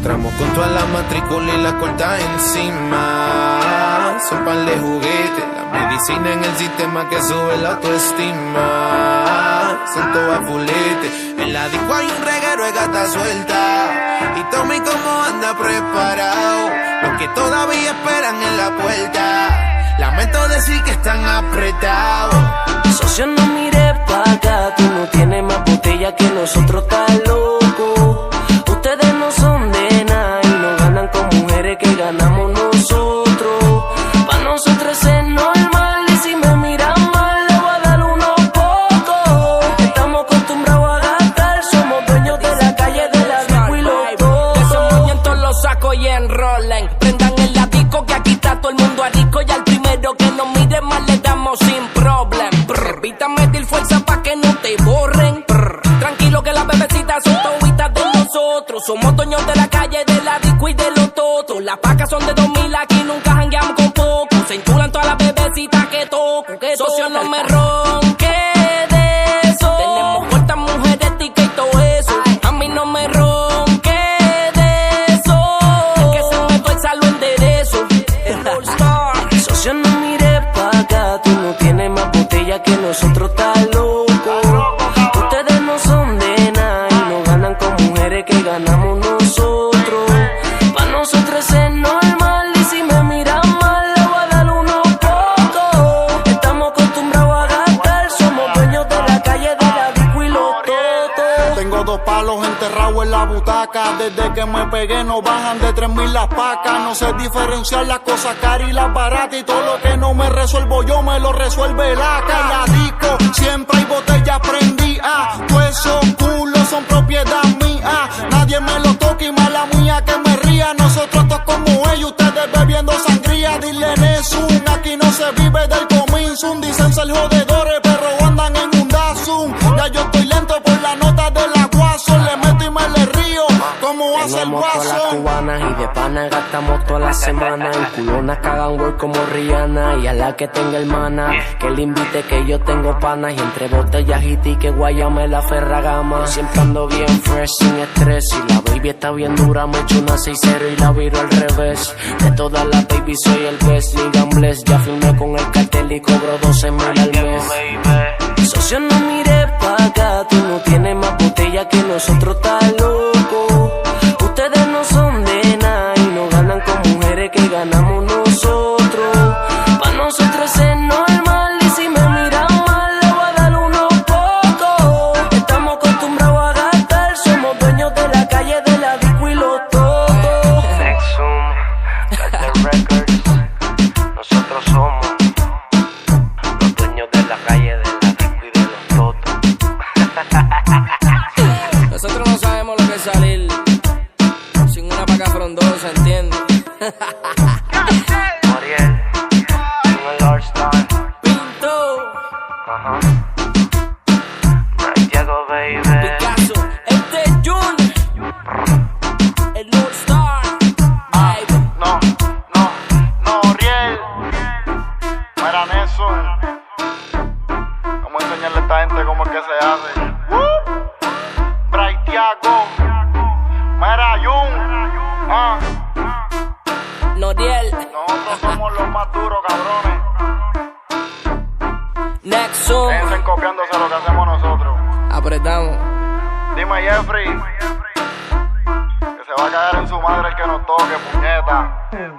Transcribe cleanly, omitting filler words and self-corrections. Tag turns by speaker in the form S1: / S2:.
S1: entramos con toda la matrícula y la corta encima. Son pan de juguetes, la medicina en el sistema que sube la autoestima. Son todas fuletes, en la disco hay un reguero de gata suelta. Y Tommy como anda preparado, los que todavía esperan en la puerta. Lamento decir que están apretados.
S2: Socio, no mires pa' acá, tú no tienes más botella que nosotros, estás loco. Ustedes no son de nada y no ganan con mujeres que ganamos nosotros. Pa' nosotros es normal y si me miran mal le voy a dar unos pocos. Estamos acostumbrados a gastar, somos dueños de la calle, de la disco y los todos.
S3: De esos movimientos los saco y enrolen. Prendan el disco que aquí está todo el mundo a disco y al primero que nos mire mal le damos sin problem. Evítame meter fuerza pa' que no te borren. Tranquilo que las bebecitas son toditas de nosotros. Somos dueños de la calle, de la disco y de los totos. Las pacas son de 2000, aquí nunca jangueamos con poco. Se enchulan todas las bebecitas que toco. Socio, no me ronque de eso. Tenemos cortas mujeres, tica y todo eso. A mí no me ronque de eso. El que se me fuerza lo enderezo. El All Star.
S2: Socio, no mires pa' acá, tú no tienes más botella que nosotros, estás loco. Ustedes no son de nada y no ganan con mujeres que ganamos nosotros. Pa' nosotros es normal y si me miran mal le voy a dar unos pocos. Estamos acostumbrados a gastar, somos dueños de la calle, de la disco y los totos.
S4: Tengo 2 palos enterrados en la butaca. Desde que me pegué no bajan de 3000 las pacas. No sé diferenciar las cosas caras y las baratas. Y todo lo que no me resuelvo yo me lo resuelve la cara. La disco siempre hay botellas prendidas. Todos esos culos son propiedad mía. Nadie me lo toca y mala mía que me ría. Nosotros todos como ellos, ustedes bebiendo sangría. Dile Nessun, aquí no se vive del cominzum. Dicen ser jodedores pero andan en un Datsun. Ya yo estoy lento por la nota de la Guason. Le meto y me le río como hace el
S2: Tenemos todas las
S4: Guasón.
S2: cubanas y de pana gastamos todas las semanas. En culonas que hagan work como Rihanna. Y a la que tenga hermana, que le invite que yo tengo panas. Y entre botellas y tickets guayame la Ferragama. Siempre ando bien fresh, sin estrés. Si la baby está bien dura me echo una 6-0 y la viro al revés. De todas las baby soy el best, Ligan Bless. Ya firmé con el cartel y cobro 12,000 al mes. Socio, no mires pa' acá, tú no tienes más botella que nosotros, estás loco. Ustedes no son de nada y no ganan con mujeres que ganamos nosotros. Pa' nosotros es normal y si me miran mal le voy a dar unos pocos. Estamos acostumbrados a gastar, somos dueños de la calle, de la disco y los totos.
S5: Nexum, Cartel Records, nosotros somos los dueños de la calle, de la disco y de los totos.
S3: Nosotros no sabemos lo que es salir sin una paca frondosa, ¿entiendes?
S5: Moriel, con el All Star.
S3: Pinto,
S5: Ajá. Santiago, baby.
S3: Picasso, este es Jun, el All Star. Baby.
S4: No, Riel. Mira Nessun. Vamos a enseñarle a esta gente cómo es que se hace. Braithiago. Mira Jun.
S3: Noriel,
S4: Nosotros somos los más duros, cabrones.
S3: Nexum,
S4: Piensen copiándose lo que hacemos nosotros.
S3: apretamos.
S4: Dime Jeffrey, que se va a caer en su madre el que nos toque, puñeta. Los